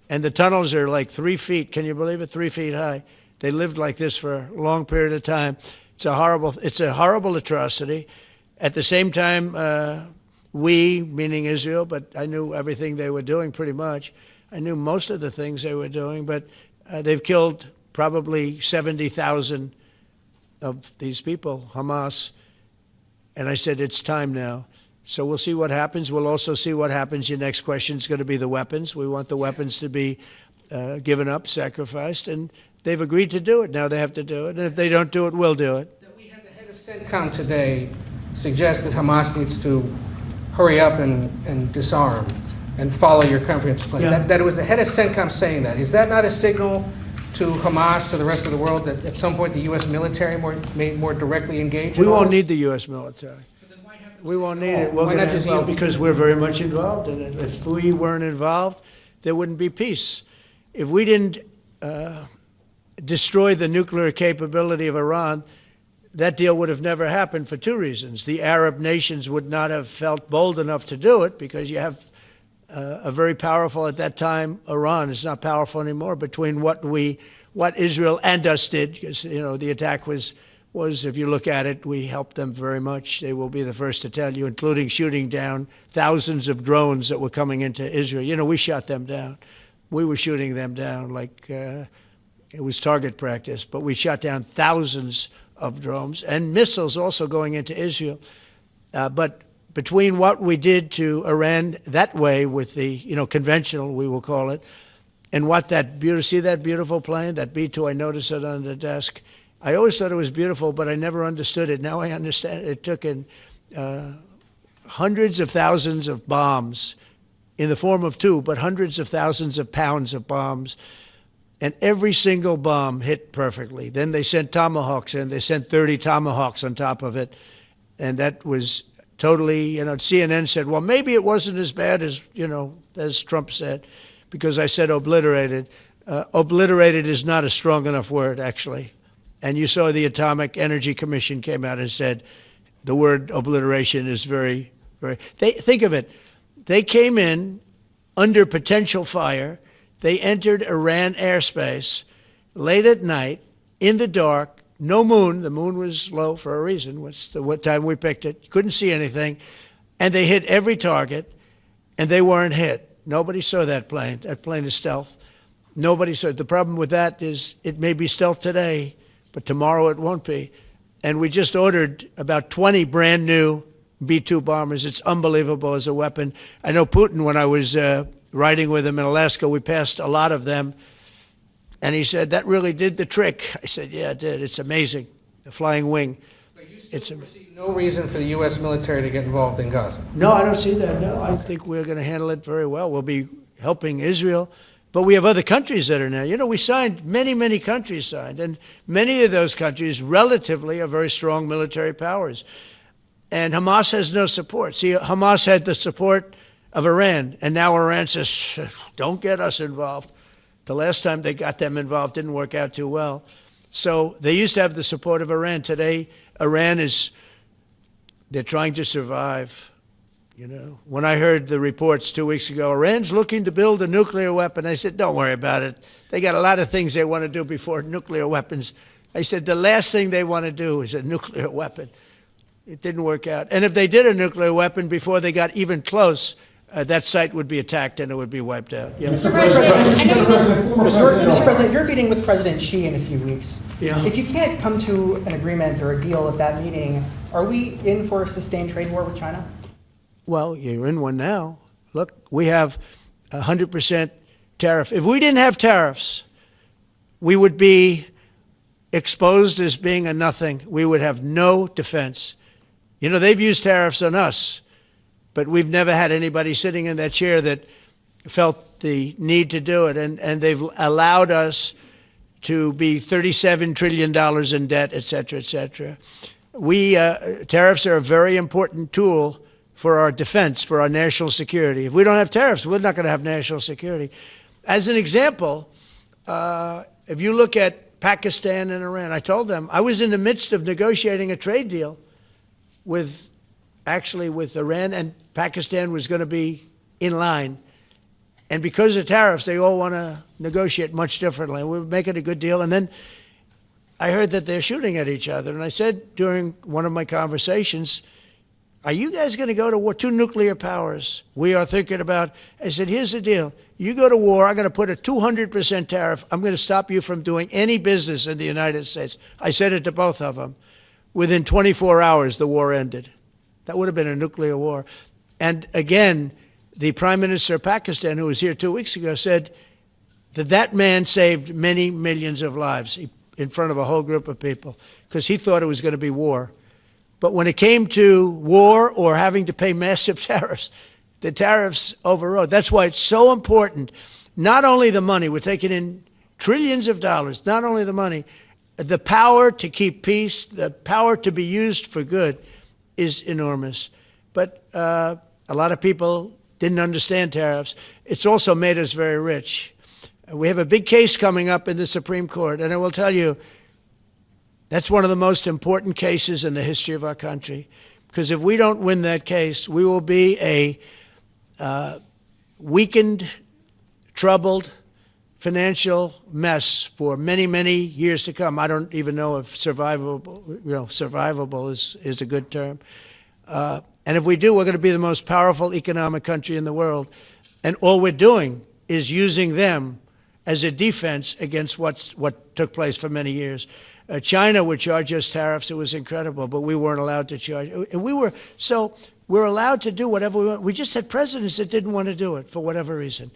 And the tunnels are like 3 feet. Can you believe it? 3 feet high. They lived like this for a long period of time. It's a horrible atrocity. At the same time, we, meaning Israel, but I knew everything they were doing pretty much. I knew most of the things they were doing, but they've killed probably 70,000 of these people, Hamas. And I said, it's time now. So we'll see what happens. We'll also see what happens. Your next question is going to be the weapons. We want the weapons to be given up, sacrificed, and they've agreed to do it. Now they have to do it. And if they don't do it, we'll do it. That we had the head of CENTCOM today suggest that Hamas needs to hurry up and disarm and follow your comprehensive plan. Yeah. That it was the head of CENTCOM saying that. Is that not a signal to Hamas, to the rest of the world, that at some point the U.S. military may more directly engage? We won't need the U.S. military. We won't need it. We're going to because we're very much involved in it. If we weren't involved, there wouldn't be peace. If we didn't destroy the nuclear capability of Iran, that deal would have never happened for two reasons. The Arab nations would not have felt bold enough to do it because you have a very powerful, at that time, Iran. It's not powerful anymore between what Israel and us did, because, the attack was, if you look at it, we helped them very much. They will be the first to tell you, including shooting down thousands of drones that were coming into Israel. We shot them down. We were shooting them down like it was target practice, but we shot down thousands of drones and missiles also going into Israel. But between what we did to Iran that way with the, conventional, we will call it, and what see that beautiful plane, that B-2, I noticed it on the desk. I always thought it was beautiful, but I never understood it. Now I understand. It took in hundreds of thousands of bombs in the form of two, but hundreds of thousands of pounds of bombs. And every single bomb hit perfectly. Then they sent Tomahawks in. They sent 30 Tomahawks on top of it. And that was totally, CNN said, well, maybe it wasn't as bad as Trump said, because I said obliterated. Obliterated is not a strong enough word, actually. And you saw the Atomic Energy Commission came out and said the word obliteration is very, very, think of it. They came in under potential fire. They entered Iran airspace late at night, in the dark, no moon. The moon was low for a reason. What time we picked it. Couldn't see anything. And they hit every target, and they weren't hit. Nobody saw that plane. That plane is stealth. Nobody saw it. The problem with that is it may be stealth today, but tomorrow it won't be. And we just ordered about 20 brand new B-2 bombers. It's unbelievable as a weapon. I know Putin, when I was riding with him in Alaska, we passed a lot of them. And he said, that really did the trick. I said, yeah, it did. It's amazing. The flying wing. But you still see no reason for the U.S. military to get involved in Gaza? No, I don't see that. No, I think we're going to handle it very well. We'll be helping Israel. But we have other countries that are now. We signed, many countries signed. And many of those countries relatively are very strong military powers. And Hamas has no support. See, Hamas had the support of Iran. And now Iran says, don't get us involved. The last time they got them involved didn't work out too well. So they used to have the support of Iran. Today, Iran they're trying to survive. When I heard the reports 2 weeks ago, Iran's looking to build a nuclear weapon, I said, don't worry about it. They got a lot of things they want to do before nuclear weapons. I said, the last thing they want to do is a nuclear weapon. It didn't work out. And if they did a nuclear weapon before they got even close, that site would be attacked and it would be wiped out. Yeah. Mr. President, you're meeting with President Xi in a few weeks. Yeah. If you can't come to an agreement or a deal at that meeting, are we in for a sustained trade war with China? Well, you're in one now. Look, we have 100% tariff. If we didn't have tariffs, we would be exposed as being a nothing. We would have no defense. They've used tariffs on us, but we've never had anybody sitting in that chair that felt the need to do it. And they've allowed us to be $37 trillion in debt, et cetera, et cetera. Tariffs are a very important tool for our defense, for our national security. If we don't have tariffs, we're not going to have national security. As an example, if you look at Pakistan and Iran, I told them I was in the midst of negotiating a trade deal with Iran, and Pakistan was going to be in line. And because of tariffs, they all want to negotiate much differently. We're making a good deal. And then I heard that they're shooting at each other. And I said during one of my conversations, are you guys going to go to war? Two nuclear powers. We are thinking about, I said, here's the deal. You go to war, I'm going to put a 200% tariff. I'm going to stop you from doing any business in the United States. I said it to both of them. Within 24 hours, the war ended. That would have been a nuclear war. And again, the Prime Minister of Pakistan, who was here 2 weeks ago, said that that man saved many millions of lives in front of a whole group of people because he thought it was going to be war. But when it came to war or having to pay massive tariffs, the tariffs overrode. That's why it's so important. Not only the money, we're taking in trillions of dollars, not only the money, the power to keep peace, the power to be used for good is enormous. But a lot of people didn't understand tariffs. It's also made us very rich. We have a big case coming up in the Supreme Court, and I will tell you, that's one of the most important cases in the history of our country. Because if we don't win that case, we will be a weakened, troubled, financial mess for many, many years to come. I don't even know if survivable is a good term. And if we do, we're going to be the most powerful economic country in the world. And all we're doing is using them as a defense against what took place for many years. China would charge us tariffs. It was incredible, but we weren't allowed to charge. And we're allowed to do whatever we want. We just had presidents that didn't want to do it for whatever reason.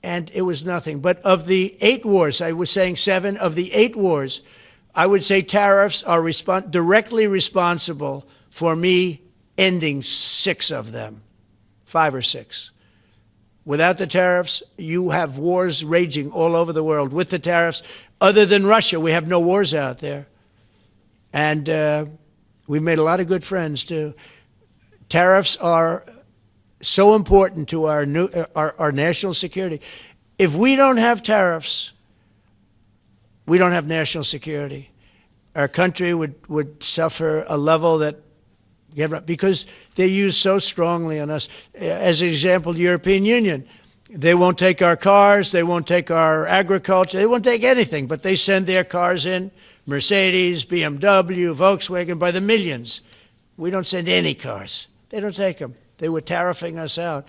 And it was nothing. But of the 8 wars, I was saying 7, of the 8 wars, I would say tariffs are directly responsible for me ending 6 of them, 5 or 6. Without the tariffs, you have wars raging all over the world. With the tariffs, other than Russia, we have no wars out there. And we've made a lot of good friends, too. Tariffs are so important to our national security. If we don't have tariffs, we don't have national security. Our country would suffer a level that, because they're used so strongly on us. As an example, the European Union, they won't take our cars, they won't take our agriculture, they won't take anything, but they send their cars in, Mercedes, BMW, Volkswagen, by the millions. We don't send any cars. They don't take them. They were tariffing us out.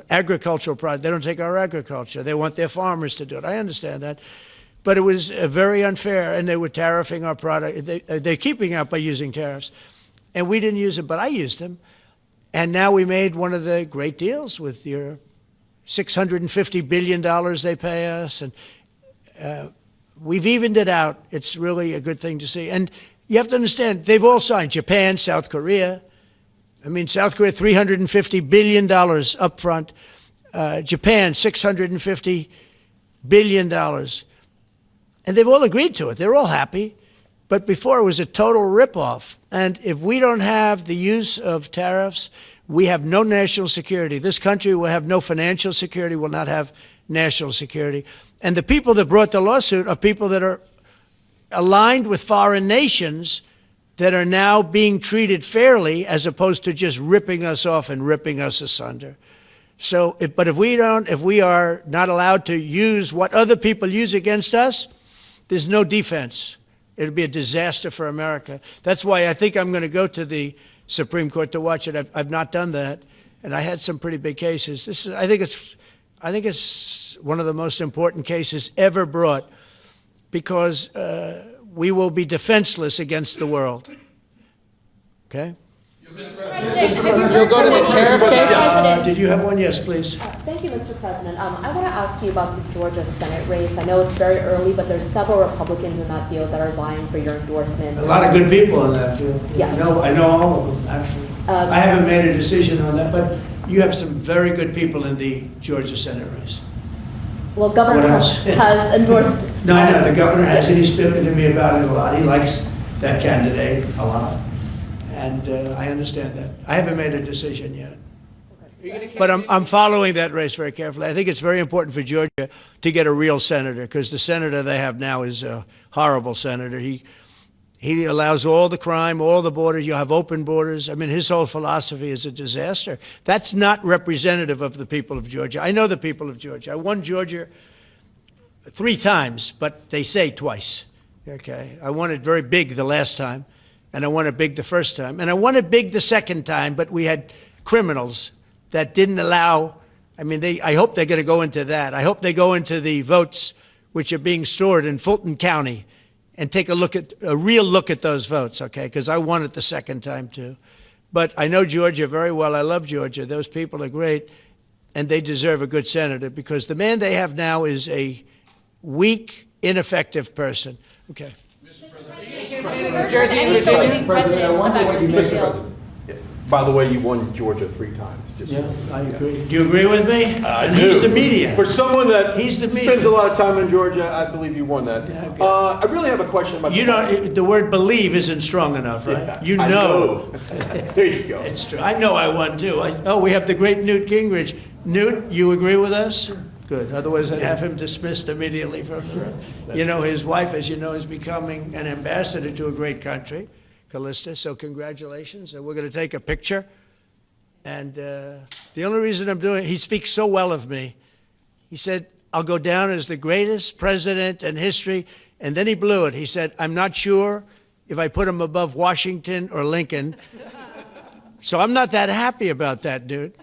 Agricultural products, they don't take our agriculture. They want their farmers to do it. I understand that. But it was very unfair, and they were tariffing our product. They're keeping out by using tariffs. And we didn't use them, but I used them. And now we made one of the great deals with your $650 billion they pay us. And we've evened it out. It's really a good thing to see. And you have to understand, they've all signed. Japan, South Korea. I mean, South Korea, $350 billion up front. Japan, $650 billion. And they've all agreed to it. They're all happy. But before, it was a total ripoff. And if we don't have the use of tariffs, we have no national security. This country will have no financial security, will not have national security. And the people that brought the lawsuit are people that are aligned with foreign nations that are now being treated fairly as opposed to just ripping us off and ripping us asunder. So, but if we are not allowed to use what other people use against us, there's no defense. It'll be a disaster for America. That's why I think I'm going to go to the Supreme Court to watch it. I've not done that, and I had some pretty big cases. I think it's one of the most important cases ever brought, because we will be defenseless against the world. Okay? You'll go to the tariff case? Did you have one? Yes, please. Thank you, Mr. President. I want to ask you about the Georgia Senate race. I know it's very early, but there's several Republicans in that field that are vying for your endorsement. A lot of good people in that field. Yes. I know all of them, actually. I haven't made a decision on that, but you have some very good people in the Georgia Senate race. Well, Governor has endorsed. No, I know. The governor has, and he's spoken to me about it a lot. He likes that candidate a lot. And I understand that. I haven't made a decision yet. But I'm following that race very carefully. I think it's very important for Georgia to get a real senator, because the senator they have now is a horrible senator. He allows all the crime, all the borders. You have open borders. I mean, his whole philosophy is a disaster. That's not representative of the people of Georgia. I know the people of Georgia. I won Georgia 3 times, but they say twice. Okay, I won it very big the last time. And I won it big the first time. And I won it big the second time, but we had criminals that didn't allow, I mean, I hope they're going to go into that. I hope they go into the votes which are being stored in Fulton County and take a real look at those votes, okay? Because I won it the second time, too. But I know Georgia very well. I love Georgia. Those people are great, and they deserve a good senator because the man they have now is a weak, ineffective person. Okay. New Jersey and Virginia. President, I wonder what you make of By the way, you won Georgia 3 times. Just Yeah, I agree. Do you agree with me? I And do. he's the media. For someone that He's the media. spends a lot of time in Georgia, I believe you won that. Yeah, okay. I really have a question about You know, the word believe isn't strong enough, right? Yeah, You I know. there you go. It's true. I know I won too. We have the great Newt Gingrich. Newt, you agree with us? Good. Otherwise, I'd have him dismissed immediately from the room. You know, his wife, as you know, is becoming an ambassador to a great country, Callista. So congratulations. And we're going to take a picture. And the only reason I'm doing it, he speaks so well of me. He said, I'll go down as the greatest president in history. And then he blew it. He said, I'm not sure if I put him above Washington or Lincoln. So I'm not that happy about that, dude.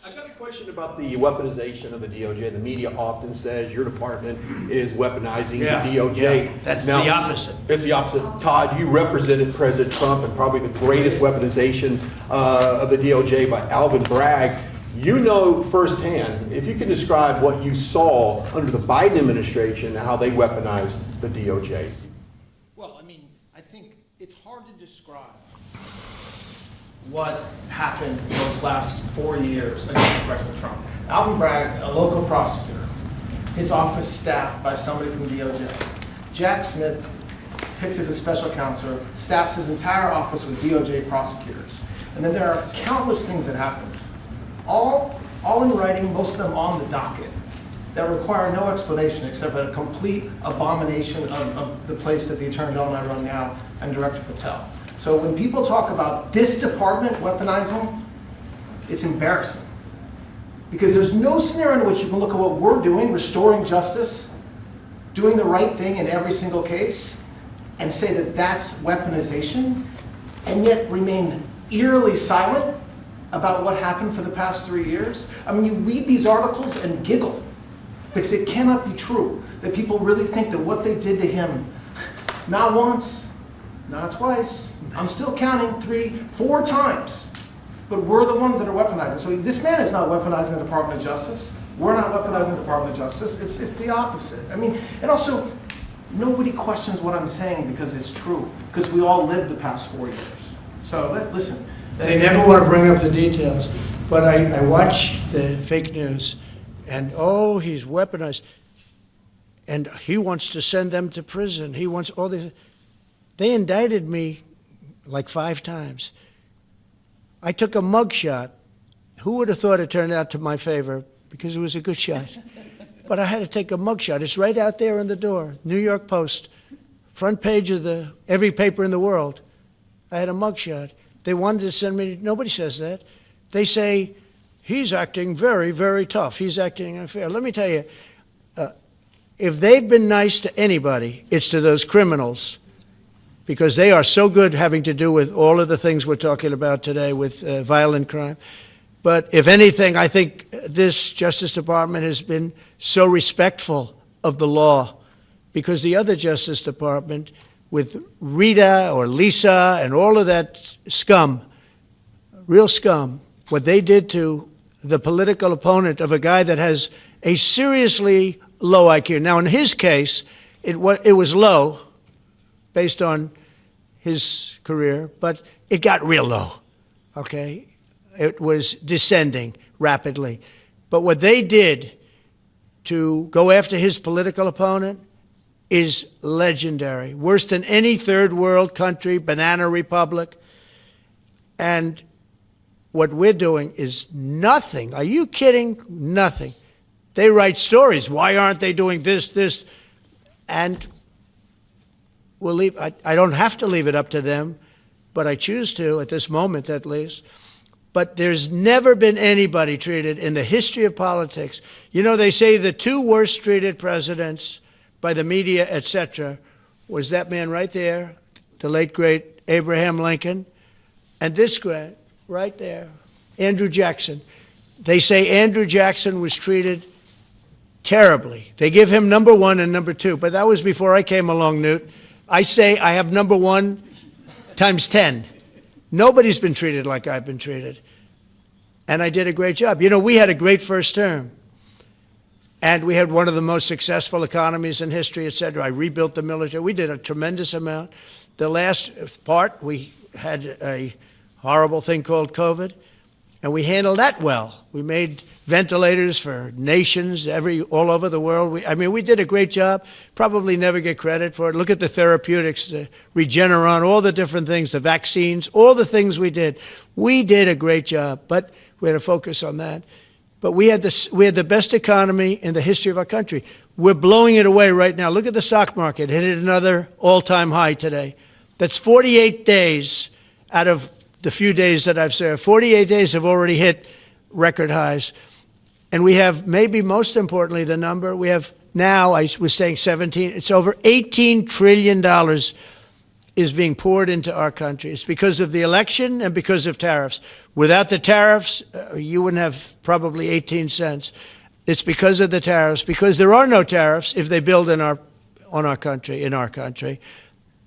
I've got a question about the weaponization of the DOJ. The media often says your department is weaponizing Yeah, the DOJ. yeah, that's the opposite. It's the opposite. Todd, you represented President Trump and probably the greatest weaponization of the DOJ by Alvin Bragg. You know firsthand, if you can describe what you saw under the Biden administration and how they weaponized the DOJ. Well, I mean, I think it's hard to describe what happened in those last 4 years against President Trump. Alvin Bragg, a local prosecutor, his office staffed by somebody from DOJ. Jack Smith picked as a special counsel, staffs his entire office with DOJ prosecutors. And then there are countless things that happened, all in writing, most of them on the docket, that require no explanation except a complete abomination of the place that the Attorney General and I run now and Director Patel. So when people talk about this department weaponizing, it's embarrassing. Because there's no scenario in which you can look at what we're doing, restoring justice, doing the right thing in every single case, and say that that's weaponization, and yet remain eerily silent about what happened for the past 3 years. I mean, you read these articles and giggle, because it cannot be true that people really think that what they did to him, not once, not twice, I'm still counting 3, 4 times, but we're the ones that are weaponizing. So this man is not weaponizing the Department of Justice. We're not weaponizing the Department of Justice. It's the opposite. I mean, and also, nobody questions what I'm saying because it's true, because we all lived the past 4 years. So listen. They never want to bring up the details. But I watch the fake news, and oh, he's weaponized. And he wants to send them to prison. He wants all this. They indicted me like 5 times. I took a mug shot. Who would have thought it turned out to my favor? Because it was a good shot. But I had to take a mug shot. It's right out there in the door. New York Post, front page of every paper in the world. I had a mug shot. They wanted to send me, nobody says that. They say, he's acting very, very tough. He's acting unfair. Let me tell you, if they've been nice to anybody, it's to those criminals, because they are so good having to do with all of the things we're talking about today with violent crime. But if anything, I think this Justice Department has been so respectful of the law, because the other Justice Department, with Rita or Lisa and all of that scum, real scum, what they did to the political opponent of a guy that has a seriously low IQ. Now, in his case, it was low based on his career, but it got real low, okay? It was descending rapidly. But what they did to go after his political opponent is legendary, worse than any third world country, banana republic. And what we're doing is nothing. Are you kidding? Nothing. They write stories. Why aren't they doing this? And we'll leave. I don't have to leave it up to them, but I choose to at this moment at least. But there's never been anybody treated in the history of politics. You know, they say the 2 worst treated presidents by the media, etc., was that man right there, the late, great Abraham Lincoln, and this guy right there, Andrew Jackson. They say Andrew Jackson was treated terribly. They give him number 1 and number 2, but that was before I came along, Newt. I say I have number 1 times 10. Nobody's been treated like I've been treated. And I did a great job. You know, we had a great first term. And we had one of the most successful economies in history, et cetera. I rebuilt the military. We did a tremendous amount. The last part, we had a horrible thing called COVID, and we handled that well. We made ventilators for nations all over the world. We did a great job. Probably never get credit for it. Look at the therapeutics, the Regeneron, all the different things, the vaccines, all the things we did. We did a great job, but we had to focus on that. But we had the best economy in the history of our country. We're blowing it away right now. Look at the stock market. It hit another all-time high today. That's 48 days out of the few days that I've served. 48 days have already hit record highs. And we have, maybe most importantly, the number, we have now, I was saying 17, it's over $18 trillion is being poured into our country. It's because of the election and because of tariffs. Without the tariffs, you wouldn't have probably 18 cents. It's because of the tariffs, because there are no tariffs if they build in our country.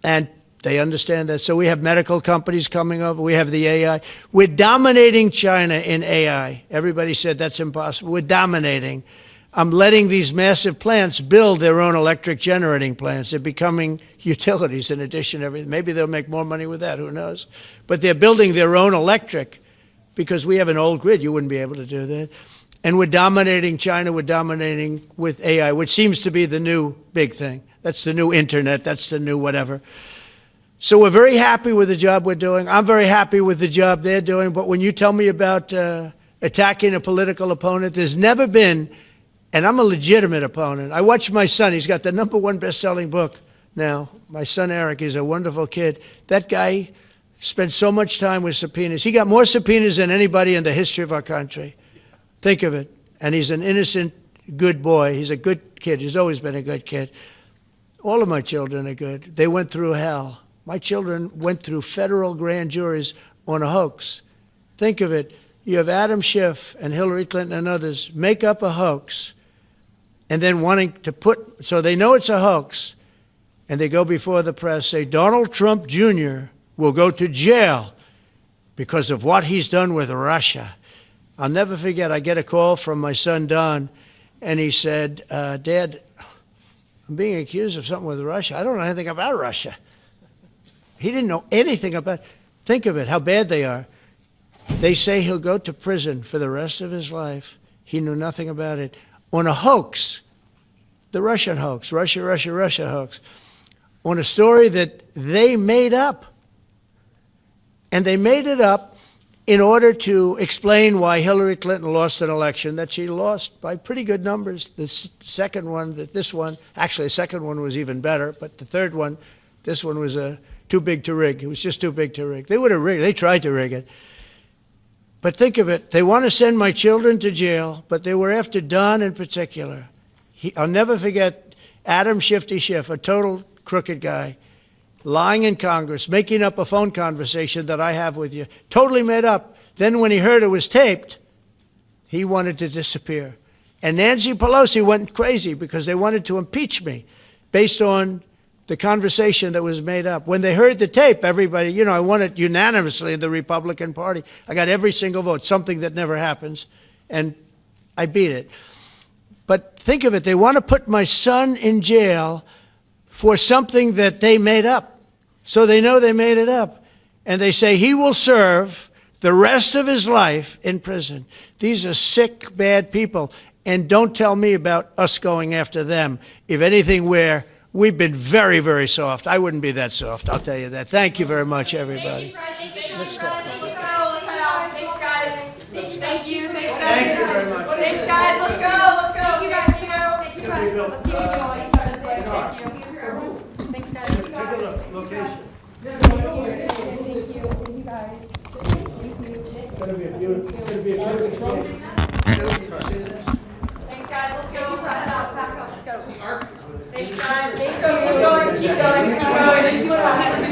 And they understand that. So we have medical companies coming over. We have the AI. We're dominating China in AI. Everybody said that's impossible. We're dominating. I'm letting these massive plants build their own electric generating plants. They're becoming utilities in addition to everything. Maybe they'll make more money with that, who knows? But they're building their own electric because we have an old grid. You wouldn't be able to do that. And we're dominating China. We're dominating with AI, which seems to be the new big thing. That's the new internet. That's the new whatever. So we're very happy with the job we're doing. I'm very happy with the job they're doing. But when you tell me about attacking a political opponent, there's never been, and I'm a legitimate opponent. I watch my son. He's got the #1 best-selling book now. My son, Eric, is a wonderful kid. That guy spent so much time with subpoenas. He got more subpoenas than anybody in the history of our country. Think of it. And he's an innocent, good boy. He's a good kid. He's always been a good kid. All of my children are good. They went through hell. My children went through federal grand juries on a hoax. Think of it. You have Adam Schiff and Hillary Clinton and others make up a hoax and then wanting to so they know it's a hoax, and they go before the press, say Donald Trump Jr. will go to jail because of what he's done with Russia. I'll never forget, I get a call from my son, Don, and he said, Dad, I'm being accused of something with Russia. I don't know anything about Russia. He didn't know anything about it. Think of it, how bad they are. They say he'll go to prison for the rest of his life. He knew nothing about it. On a hoax, the Russian hoax, Russia hoax, on a story that they made up. And they made it up in order to explain why Hillary Clinton lost an election that she lost by pretty good numbers. The second one, actually the second one was even better, but the third one, this one was too big to rig. It was just too big to rig. They would have rigged. They tried to rig it. But think of it. They want to send my children to jail, but they were after Don in particular. I'll never forget Adam Shifty Schiff, a total crooked guy, lying in Congress, making up a phone conversation that I have with you, totally made up. Then when he heard it was taped, he wanted to disappear. And Nancy Pelosi went crazy because they wanted to impeach me based on the conversation that was made up. When they heard the tape, everybody, I won it unanimously in the Republican Party. I got every single vote, something that never happens, and I beat it. But think of it, they want to put my son in jail for something that they made up. So they know they made it up. And they say he will serve the rest of his life in prison. These are sick, bad people. And don't tell me about us going after them. If anything, we've been very, very soft. I wouldn't be that soft, I'll tell you that. Thank you very much, everybody. Let's talk. Thanks, guys. Thank you. Thanks, guys. Thank you very much. Thanks, guys. Let's go. Thank you, guys. Thank you. Thank you. Let's keep it going. Thank you. Thanks, guys. Take a look. Location. Thank you, guys. It's going to be a beautiful day. Thanks, guys. Let's go. Back up. Let's go. Thanks, guys. Keep going. Keep going. Keep going.